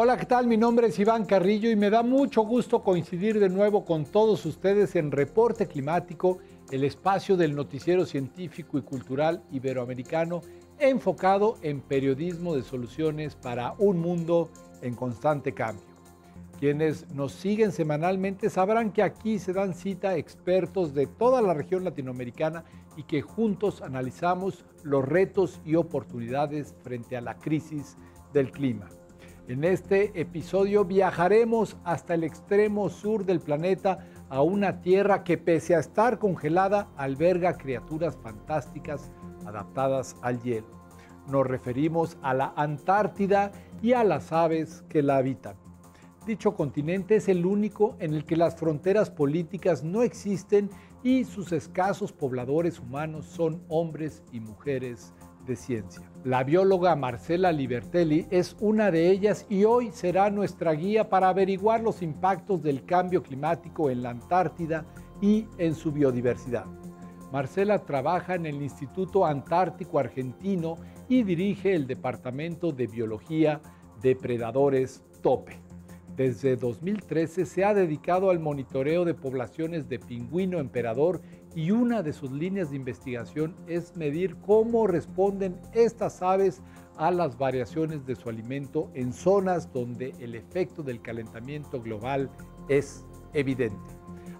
Hola, ¿qué tal? Mi nombre es Iván Carrillo y me da mucho gusto coincidir de nuevo con todos ustedes en Reporte Climático, el espacio del noticiero científico y cultural iberoamericano enfocado en periodismo de soluciones para un mundo en constante cambio. Quienes nos siguen semanalmente sabrán que aquí se dan cita expertos de toda la región latinoamericana y que juntos analizamos los retos y oportunidades frente a la crisis del clima. En este episodio viajaremos hasta el extremo sur del planeta, a una tierra que, pese a estar congelada, alberga criaturas fantásticas adaptadas al hielo. Nos referimos a la Antártida y a las aves que la habitan. Dicho continente es el único en el que las fronteras políticas no existen y sus escasos pobladores humanos son hombres y mujeres de ciencia. La bióloga Marcela Libertelli es una de ellas y hoy será nuestra guía para averiguar los impactos del cambio climático en la Antártida y en su biodiversidad. Marcela trabaja en el Instituto Antártico Argentino y dirige el Departamento de Biología de Predadores TOPE. Desde 2013 se ha dedicado al monitoreo de poblaciones de pingüino emperador y una de sus líneas de investigación es medir cómo responden estas aves a las variaciones de su alimento en zonas donde el efecto del calentamiento global es evidente.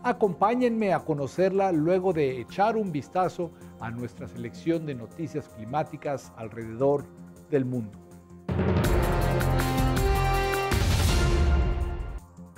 Acompáñenme a conocerla luego de echar un vistazo a nuestra selección de noticias climáticas alrededor del mundo.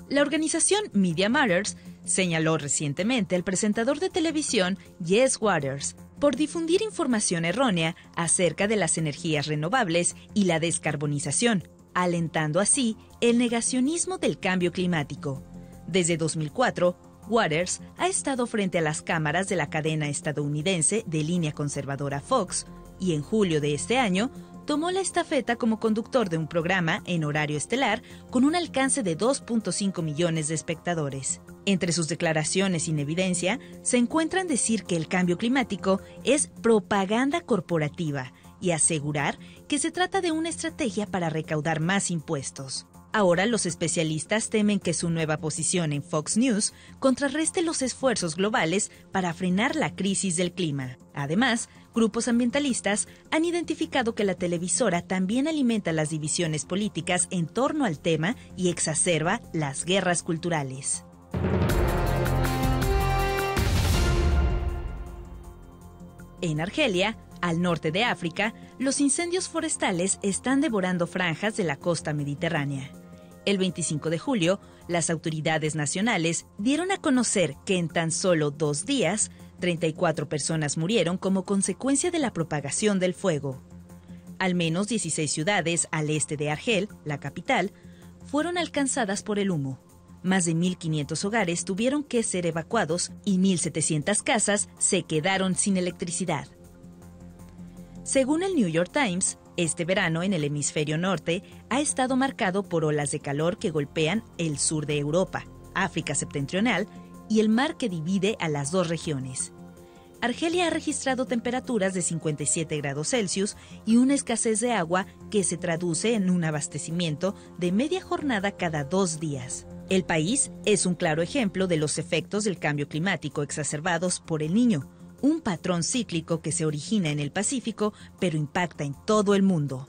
La organización Media Matters señaló recientemente al presentador de televisión Jess Waters por difundir información errónea acerca de las energías renovables y la descarbonización, alentando así el negacionismo del cambio climático. Desde 2004, Waters ha estado frente a las cámaras de la cadena estadounidense de línea conservadora Fox y en julio de este año tomó la estafeta como conductor de un programa en horario estelar con un alcance de 2.5 millones de espectadores. Entre sus declaraciones sin evidencia se encuentran decir que el cambio climático es propaganda corporativa y asegurar que se trata de una estrategia para recaudar más impuestos. Ahora los especialistas temen que su nueva posición en Fox News contrarreste los esfuerzos globales para frenar la crisis del clima. Además, grupos ambientalistas han identificado que la televisora también alimenta las divisiones políticas en torno al tema y exacerba las guerras culturales. En Argelia, al norte de África, los incendios forestales están devorando franjas de la costa mediterránea. El 25 de julio, las autoridades nacionales dieron a conocer que en tan solo 2 días, 34 personas murieron como consecuencia de la propagación del fuego. Al menos 16 ciudades al este de Argel, la capital, fueron alcanzadas por el humo. Más de 1.500 hogares tuvieron que ser evacuados y 1.700 casas se quedaron sin electricidad. Según el New York Times, este verano en el hemisferio norte ha estado marcado por olas de calor que golpean el sur de Europa, África septentrional y el mar que divide a las dos regiones. Argelia ha registrado temperaturas de 57 grados Celsius y una escasez de agua que se traduce en un abastecimiento de media jornada cada 2 días. El país es un claro ejemplo de los efectos del cambio climático exacerbados por el Niño, un patrón cíclico que se origina en el Pacífico, pero impacta en todo el mundo.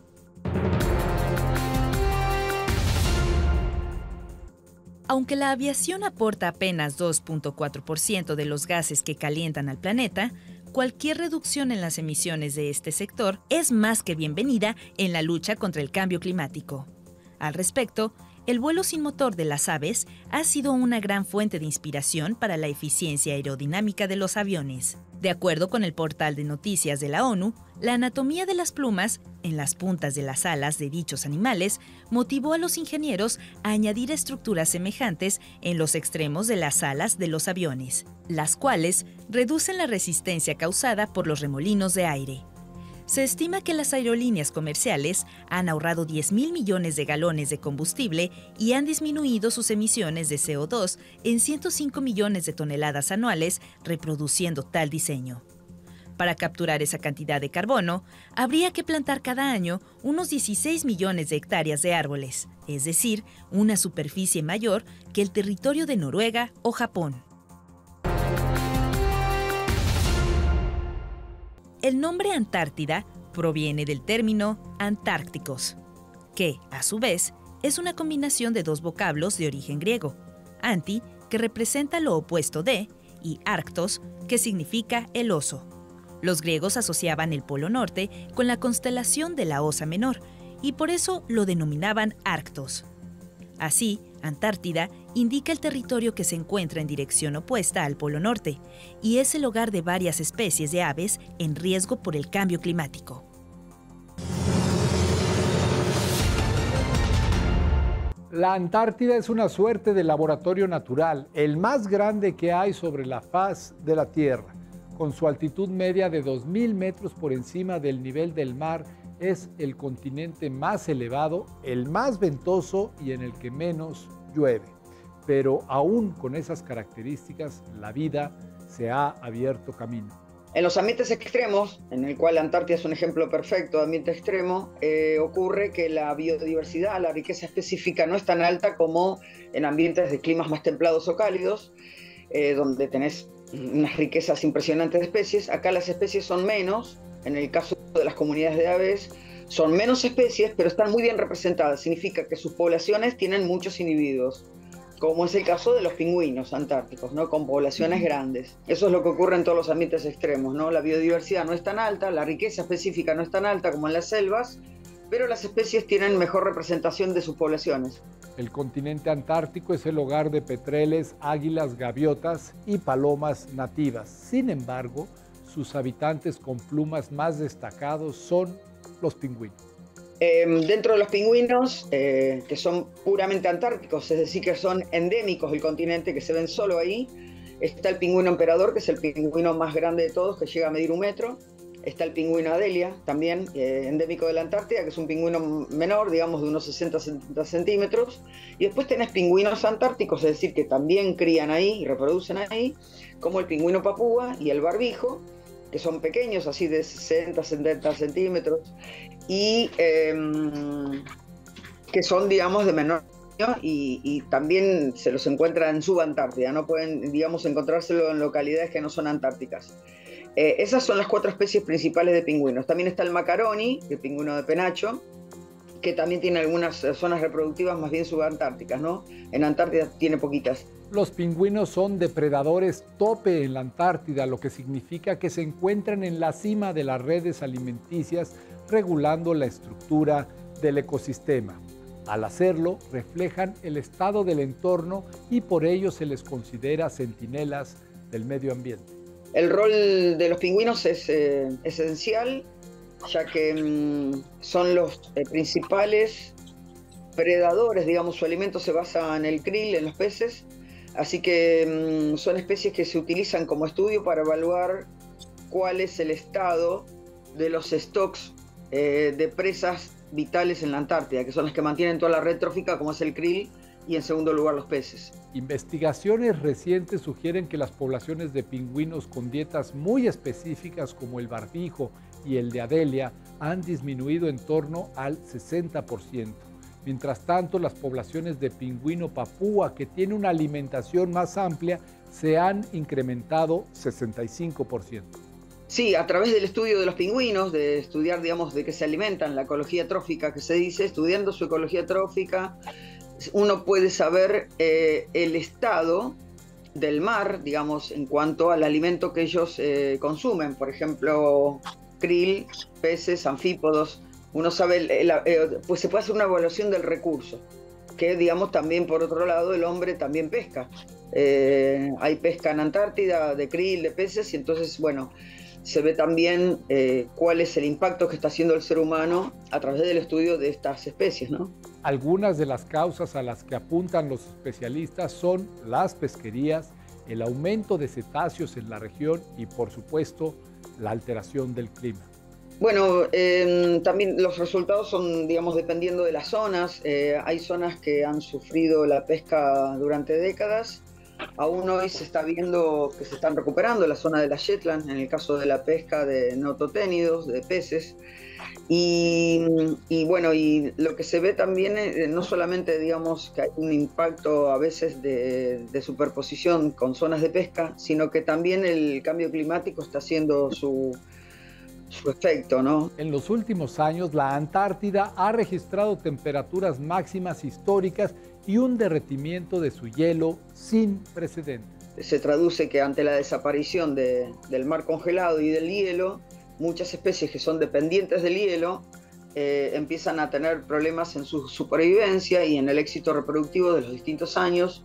Aunque la aviación aporta apenas 2.4% de los gases que calientan al planeta, cualquier reducción en las emisiones de este sector es más que bienvenida en la lucha contra el cambio climático. Al respecto, el vuelo sin motor de las aves ha sido una gran fuente de inspiración para la eficiencia aerodinámica de los aviones. De acuerdo con el portal de noticias de la ONU, la anatomía de las plumas en las puntas de las alas de dichos animales motivó a los ingenieros a añadir estructuras semejantes en los extremos de las alas de los aviones, las cuales reducen la resistencia causada por los remolinos de aire. Se estima que las aerolíneas comerciales han ahorrado 10.000 millones de galones de combustible y han disminuido sus emisiones de CO2 en 105 millones de toneladas anuales, reproduciendo tal diseño. Para capturar esa cantidad de carbono, habría que plantar cada año unos 16 millones de hectáreas de árboles, es decir, una superficie mayor que el territorio de Noruega o Japón. El nombre Antártida proviene del término antárticos, que, a su vez, es una combinación de dos vocablos de origen griego, anti, que representa lo opuesto de, y arctos, que significa el oso. Los griegos asociaban el Polo Norte con la constelación de la Osa Menor, y por eso lo denominaban Arctos. Así, Antártida indica el territorio que se encuentra en dirección opuesta al Polo Norte, y es el hogar de varias especies de aves en riesgo por el cambio climático. La Antártida es una suerte de laboratorio natural, el más grande que hay sobre la faz de la Tierra. Con su altitud media de 2.000 metros por encima del nivel del mar, es el continente más elevado, el más ventoso y en el que menos llueve. Pero aún con esas características, la vida se ha abierto camino. En los ambientes extremos, en el cual la Antártida es un ejemplo perfecto de ambiente extremo, ocurre que la biodiversidad, la riqueza específica no es tan alta como en ambientes de climas más templados o cálidos, donde tenés unas riquezas impresionantes de especies. Acá las especies son menos, en el caso de las comunidades de aves, son menos especies, pero están muy bien representadas. Significa que sus poblaciones tienen muchos individuos, como es el caso de los pingüinos antárticos, ¿no? Con poblaciones grandes. Eso es lo que ocurre en todos los ambientes extremos, ¿no? La biodiversidad no es tan alta, la riqueza específica no es tan alta como en las selvas, pero las especies tienen mejor representación de sus poblaciones. El continente antártico es el hogar de petreles, águilas, gaviotas y palomas nativas. Sin embargo, sus habitantes con plumas más destacados son los pingüinos. Dentro de los pingüinos, que son puramente antárticos, es decir, que son endémicos del continente, que se ven solo ahí, está el pingüino emperador, que es el pingüino más grande de todos, que llega a medir 1 metro. Está el pingüino Adelia, también endémico de la Antártida, que es un pingüino menor, digamos de unos 60-70 centímetros. Y después tenés pingüinos antárticos, es decir, que también crían ahí y reproducen ahí, como el pingüino papúa y el barbijo, que son pequeños, así de 60-70 centímetros, y que son, digamos, de menor tamaño y también se los encuentra en subantártida, no pueden, digamos, encontrárselo en localidades que no son antárticas. Esas son las 4 especies principales de pingüinos. También está el macaroni, el pingüino de penacho, que también tiene algunas zonas reproductivas más bien subantárticas, ¿no? En Antártida tiene poquitas. Los pingüinos son depredadores tope en la Antártida, lo que significa que se encuentran en la cima de las redes alimenticias, regulando la estructura del ecosistema. Al hacerlo, reflejan el estado del entorno y por ello se les considera centinelas del medio ambiente. El rol de los pingüinos es esencial, ya que son los principales predadores, digamos, su alimento se basa en el krill, en los peces, así que son especies que se utilizan como estudio para evaluar cuál es el estado de los stocks de presas vitales en la Antártida, que son las que mantienen toda la red trófica, como es el krill, y en segundo lugar los peces. Investigaciones recientes sugieren que las poblaciones de pingüinos con dietas muy específicas como el barbijo y el de Adelia han disminuido en torno al 60%. Mientras tanto, las poblaciones de pingüino papúa, que tiene una alimentación más amplia, se han incrementado 65%. Sí, a través del estudio de los pingüinos, de estudiar, digamos, de qué se alimentan, la ecología trófica que se dice, estudiando su ecología trófica, uno puede saber el estado del mar, digamos, en cuanto al alimento que ellos consumen. Por ejemplo, krill, peces, anfípodos. Uno sabe, pues se puede hacer una evaluación del recurso, que, digamos, también por otro lado el hombre también pesca. Hay pesca en Antártida de krill, de peces, y entonces, bueno, se ve también cuál es el impacto que está haciendo el ser humano a través del estudio de estas especies, ¿no? Algunas de las causas a las que apuntan los especialistas son las pesquerías, el aumento de cetáceos en la región y, por supuesto, la alteración del clima. Bueno, también los resultados son, digamos, dependiendo de las zonas. Hay zonas que han sufrido la pesca durante décadas Aún hoy se está viendo que se están recuperando la zona de las Shetland, en el caso de la pesca de nototénidos, de peces. Y bueno, y lo que se ve también no solamente, digamos, que hay un impacto a veces de superposición con zonas de pesca, sino que también el cambio climático está haciendo su efecto, ¿no? En los últimos años, la Antártida ha registrado temperaturas máximas históricas y un derretimiento de su hielo sin precedentes. Se traduce que ante la desaparición del mar congelado y del hielo, muchas especies que son dependientes del hielo empiezan a tener problemas en su supervivencia y en el éxito reproductivo de los distintos años,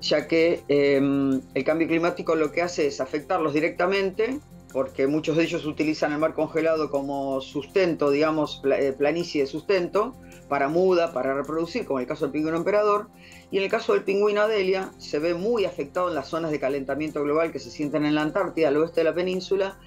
ya que el cambio climático lo que hace es afectarlos directamente, porque muchos de ellos utilizan el mar congelado como sustento, digamos, planicie de sustento, para muda, para reproducir, como el caso del pingüino emperador, y en el caso del pingüino Adelia se ve muy afectado en las zonas de calentamiento global que se sienten en la Antártida, al oeste de la península,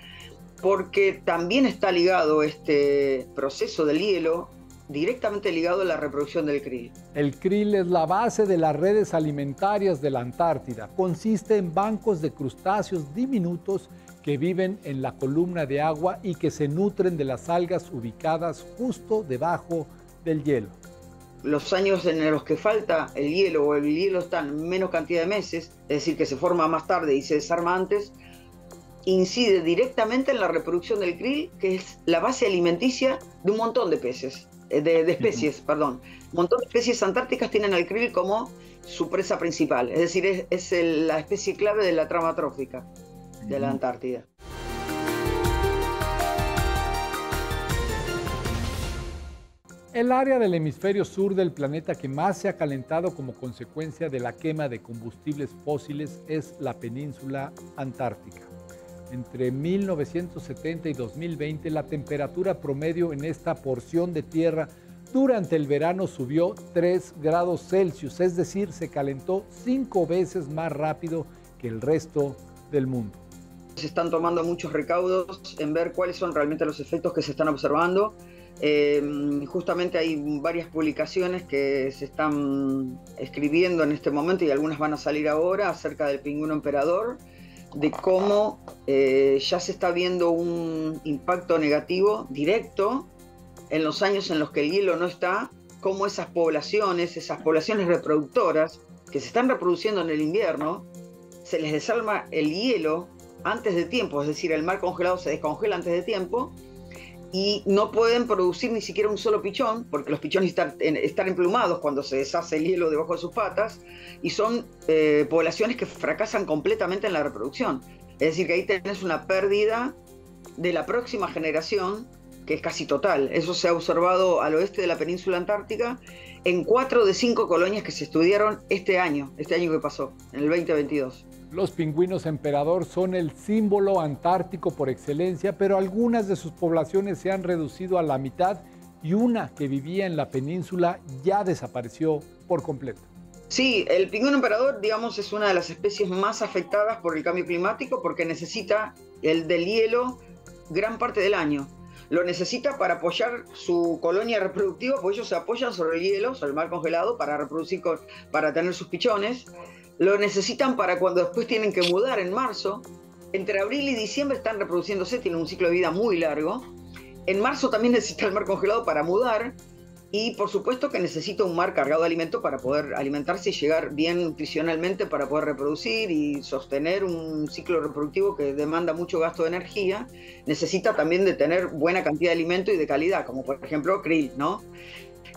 porque también está ligado este proceso del hielo, directamente ligado a la reproducción del krill. El krill es la base de las redes alimentarias de la Antártida. Consiste en bancos de crustáceos diminutos que viven en la columna de agua y que se nutren de las algas ubicadas justo debajo del hielo. Los años en los que falta el hielo o el hielo está en menos cantidad de meses, es decir, que se forma más tarde y se desarma antes, incide directamente en la reproducción del krill, que es la base alimenticia de un montón de peces, de especies, perdón. Un montón de especies antárticas tienen al krill como su presa principal, es decir, es la especie clave de la trama trófica de la Antártida. El área del hemisferio sur del planeta que más se ha calentado como consecuencia de la quema de combustibles fósiles es la península antártica. Entre 1970 y 2020, la temperatura promedio en esta porción de tierra durante el verano subió 3 grados Celsius, es decir, se calentó 5 veces más rápido que el resto del mundo. Se están tomando muchos recaudos en ver cuáles son realmente los efectos que se están observando. Justamente hay varias publicaciones que se están escribiendo en este momento y algunas van a salir ahora acerca del pingüino emperador, de cómo ya se está viendo un impacto negativo directo en los años en los que el hielo no está, cómo esas poblaciones reproductoras que se están reproduciendo en el invierno, se les desarma el hielo antes de tiempo, es decir, el mar congelado se descongela antes de tiempo y no pueden producir ni siquiera un solo pichón, porque los pichones están emplumados cuando se deshace el hielo debajo de sus patas, y son poblaciones que fracasan completamente en la reproducción. Es decir, que ahí tenés una pérdida de la próxima generación que es casi total. Eso se ha observado al oeste de la península antártica en 4 de 5 colonias que se estudiaron este año que pasó, en el 2022. Los pingüinos emperador son el símbolo antártico por excelencia, pero algunas de sus poblaciones se han reducido a la mitad y una que vivía en la península ya desapareció por completo. Sí, el pingüino emperador, digamos, es una de las especies más afectadas por el cambio climático porque necesita el del hielo gran parte del año. Lo necesita para apoyar su colonia reproductiva, porque ellos se apoyan sobre el hielo, sobre el mar congelado, para reproducir, para tener sus pichones. Lo necesitan para cuando después tienen que mudar en marzo. Entre abril y diciembre están reproduciéndose, tienen un ciclo de vida muy largo. En marzo también necesita el mar congelado para mudar. Y por supuesto que necesita un mar cargado de alimento para poder alimentarse y llegar bien nutricionalmente para poder reproducir y sostener un ciclo reproductivo que demanda mucho gasto de energía. Necesita también de tener buena cantidad de alimento y de calidad, como por ejemplo krill, ¿no?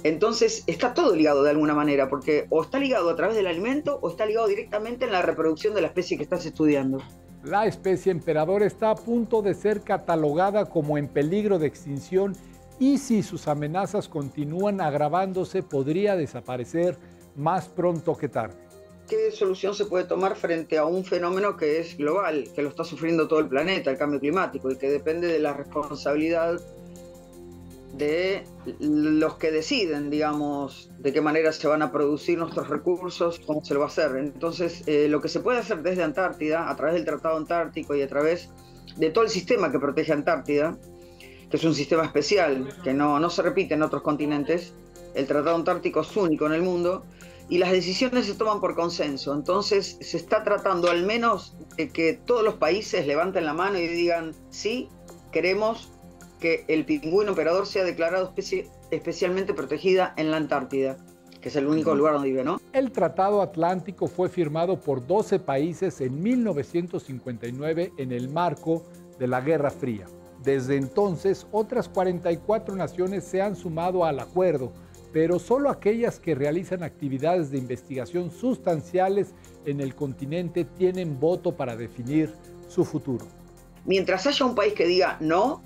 Entonces está todo ligado de alguna manera, porque o está ligado a través del alimento o está ligado directamente en la reproducción de la especie que estás estudiando. La especie emperador está a punto de ser catalogada como en peligro de extinción y si sus amenazas continúan agravándose podría desaparecer más pronto que tarde. ¿Qué solución se puede tomar frente a un fenómeno que es global, que lo está sufriendo todo el planeta, el cambio climático, y que depende de la responsabilidad de los que deciden, digamos, de qué manera se van a producir nuestros recursos, cómo se lo va a hacer? Entonces, lo que se puede hacer desde Antártida, a través del Tratado Antártico y a través de todo el sistema que protege Antártida, que es un sistema especial, que no se repite en otros continentes, el Tratado Antártico es único en el mundo, y las decisiones se toman por consenso. Entonces se está tratando al menos de que todos los países levanten la mano y digan, sí, queremos que el pingüino emperador sea declarado especie especialmente protegida en la Antártida, que es el único lugar donde vive, ¿no? El Tratado Atlántico fue firmado por 12 países en 1959 en el marco de la Guerra Fría. Desde entonces, otras 44 naciones se han sumado al acuerdo, pero solo aquellas que realizan actividades de investigación sustanciales en el continente tienen voto para definir su futuro. Mientras haya un país que diga no,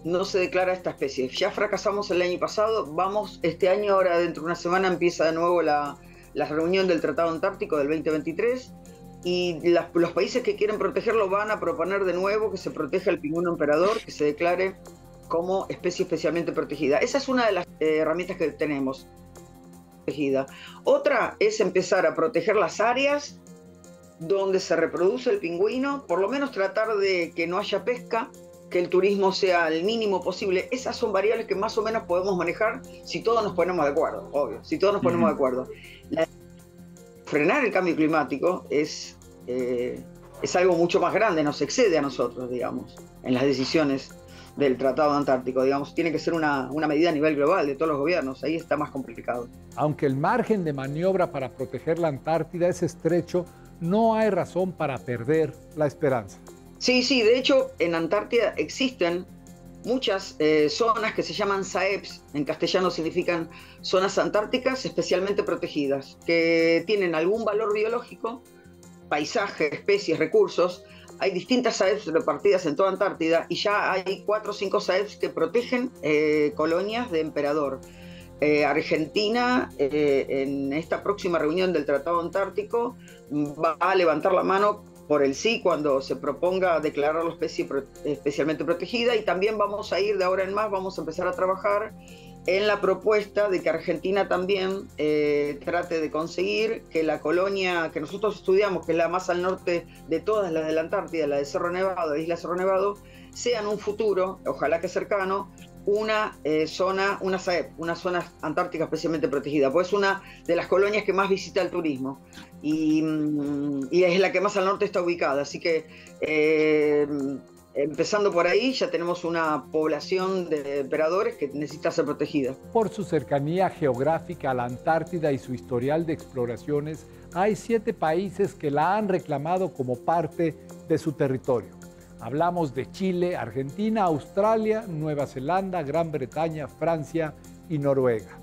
no se declara esta especie. Ya fracasamos el año pasado, vamos este año, ahora dentro de una semana empieza de nuevo la reunión del Tratado Antártico del 2023 y los países que quieren protegerlo van a proponer de nuevo que se proteja el pingüino emperador, que se declare como especie especialmente protegida. Esa es una de las herramientas que tenemos. Otra es empezar a proteger las áreas donde se reproduce el pingüino, por lo menos tratar de que no haya pesca, que el turismo sea el mínimo posible. Esas son variables que más o menos podemos manejar si todos nos ponemos de acuerdo, obvio, si todos nos ponemos de acuerdo. Frenar el cambio climático es algo mucho más grande, nos excede a nosotros, digamos, en las decisiones del Tratado Antártico, digamos, tiene que ser una medida a nivel global de todos los gobiernos, ahí está más complicado. Aunque el margen de maniobra para proteger la Antártida es estrecho, no hay razón para perder la esperanza. Sí, de hecho, en Antártida existen muchas zonas que se llaman SAEPs, en castellano significan zonas antárticas especialmente protegidas, que tienen algún valor biológico, paisaje, especies, recursos. Hay distintas SAEPs repartidas en toda Antártida y ya hay 4 o 5 SAEPs que protegen colonias de emperador. Argentina, en esta próxima reunión del Tratado Antártico, va a levantar la mano por el sí cuando se proponga declarar la especie especialmente protegida, y también vamos a ir de ahora en más, vamos a empezar a trabajar en la propuesta de que Argentina también trate de conseguir que la colonia que nosotros estudiamos, que es la más al norte de todas las de la Antártida, la de Cerro Nevado, Isla Cerro Nevado, sea en un futuro, ojalá que cercano, una SAEP, una zona antártica especialmente protegida, pues es una de las colonias que más visita el turismo y es la que más al norte está ubicada, así que empezando por ahí ya tenemos una población de emperadores que necesita ser protegida. Por su cercanía geográfica a la Antártida y su historial de exploraciones, hay 7 países que la han reclamado como parte de su territorio. Hablamos de Chile, Argentina, Australia, Nueva Zelanda, Gran Bretaña, Francia y Noruega.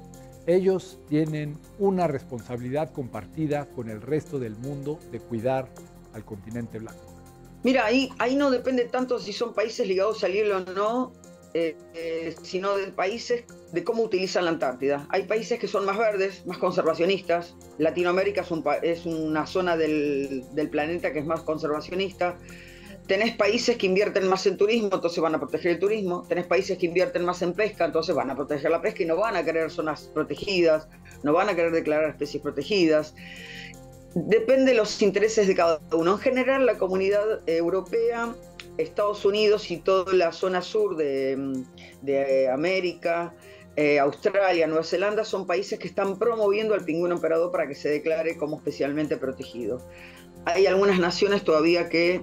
Ellos tienen una responsabilidad compartida con el resto del mundo de cuidar al continente blanco. Mira, ahí no depende tanto si son países ligados al hielo o no, sino de países, de cómo utilizan la Antártida. Hay países que son más verdes, más conservacionistas. Latinoamérica es una zona del planeta que es más conservacionista. Tenés países que invierten más en turismo, entonces van a proteger el turismo. Tenés países que invierten más en pesca, entonces van a proteger la pesca y no van a querer zonas protegidas, no van a querer declarar especies protegidas. Depende de los intereses de cada uno. En general, la comunidad europea, Estados Unidos y toda la zona sur de América, Australia, Nueva Zelanda, son países que están promoviendo al pingüino emperador para que se declare como especialmente protegido. Hay algunas naciones todavía que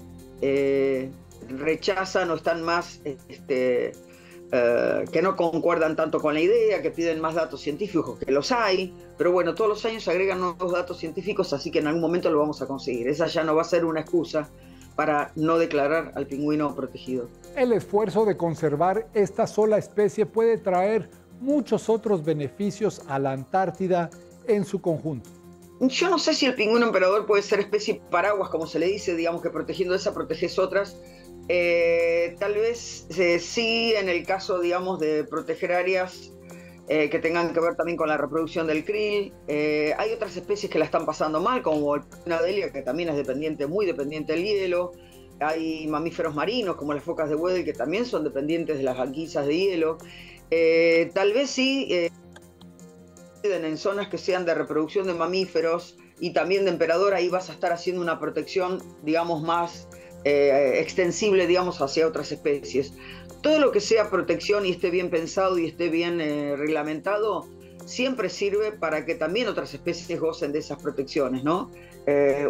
rechazan o están más, que no concuerdan tanto con la idea, que piden más datos científicos, que los hay, pero bueno, todos los años se agregan nuevos datos científicos, así que en algún momento lo vamos a conseguir. Esa ya no va a ser una excusa para no declarar al pingüino protegido. El esfuerzo de conservar esta sola especie puede traer muchos otros beneficios a la Antártida en su conjunto. Yo no sé si el pingüino emperador puede ser especie paraguas, como se le dice, digamos que protegiendo esa proteges otras. Tal vez sí, en el caso, digamos, de proteger áreas que tengan que ver también con la reproducción del krill. Hay otras especies que la están pasando mal, como el pingüino adelia, que también es muy dependiente del hielo. Hay mamíferos marinos, como las focas de Weddell, que también son dependientes de las banquisas de hielo. Tal vez sí, en zonas que sean de reproducción de mamíferos y también de emperador, ahí vas a estar haciendo una protección, digamos, más extensible, digamos, hacia otras especies. Todo lo que sea protección y esté bien pensado y esté bien reglamentado, siempre sirve para que también otras especies gocen de esas protecciones, ¿no?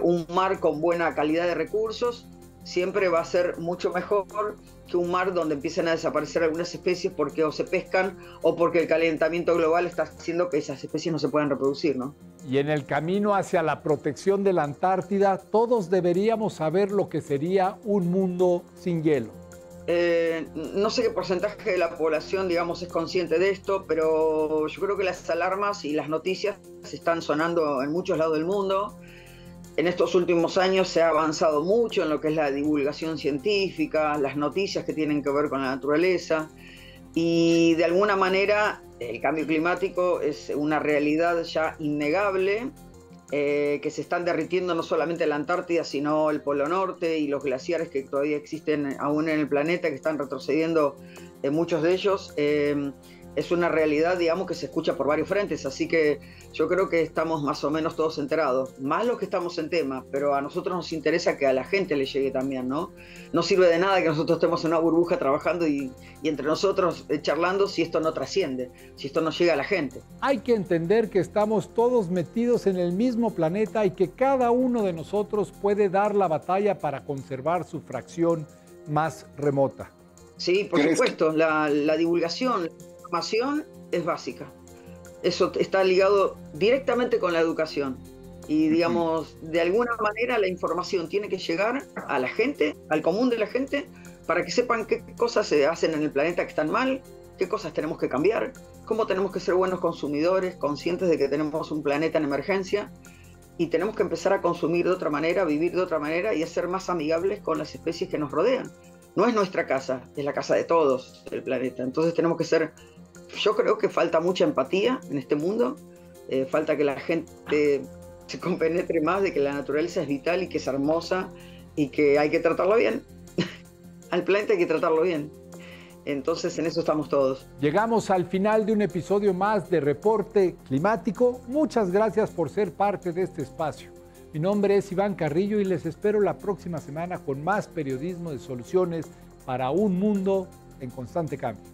Un mar con buena calidad de recursos siempre va a ser mucho mejor que un mar donde empiecen a desaparecer algunas especies porque o se pescan o porque el calentamiento global está haciendo que esas especies no se puedan reproducir, ¿no? Y en el camino hacia la protección de la Antártida, todos deberíamos saber lo que sería un mundo sin hielo. No sé qué porcentaje de la población, digamos, es consciente de esto, pero yo creo que las alarmas y las noticias están sonando en muchos lados del mundo. En estos últimos años se ha avanzado mucho en lo que es la divulgación científica, las noticias que tienen que ver con la naturaleza, y de alguna manera el cambio climático es una realidad ya innegable, que se están derritiendo no solamente la Antártida, sino el Polo Norte y los glaciares que todavía existen aún en el planeta, que están retrocediendo muchos de ellos. Es una realidad, digamos, que se escucha por varios frentes, así que yo creo que estamos más o menos todos enterados, más los que estamos en tema, pero a nosotros nos interesa que a la gente le llegue también, ¿no? No sirve de nada que nosotros estemos en una burbuja trabajando y entre nosotros charlando si esto no trasciende, si esto no llega a la gente. Hay que entender que estamos todos metidos en el mismo planeta y que cada uno de nosotros puede dar la batalla para conservar su fracción más remota. Sí, por supuesto, la divulgación, la información es básica. Eso está ligado directamente con la educación. Y digamos, de alguna manera la información tiene que llegar a la gente, al común de la gente, para que sepan qué cosas se hacen en el planeta que están mal, qué cosas tenemos que cambiar, cómo tenemos que ser buenos consumidores, conscientes de que tenemos un planeta en emergencia y tenemos que empezar a consumir de otra manera, vivir de otra manera y a ser más amigables con las especies que nos rodean. No es nuestra casa, es la casa de todos, el planeta. Entonces tenemos que ser, yo creo que falta mucha empatía en este mundo, falta que la gente se compenetre más de que la naturaleza es vital y que es hermosa y que hay que tratarla bien. Al planeta hay que tratarlo bien. Entonces en eso estamos todos. Llegamos al final de un episodio más de Reporte Climático. Muchas gracias por ser parte de este espacio. Mi nombre es Iván Carrillo y les espero la próxima semana con más periodismo de soluciones para un mundo en constante cambio.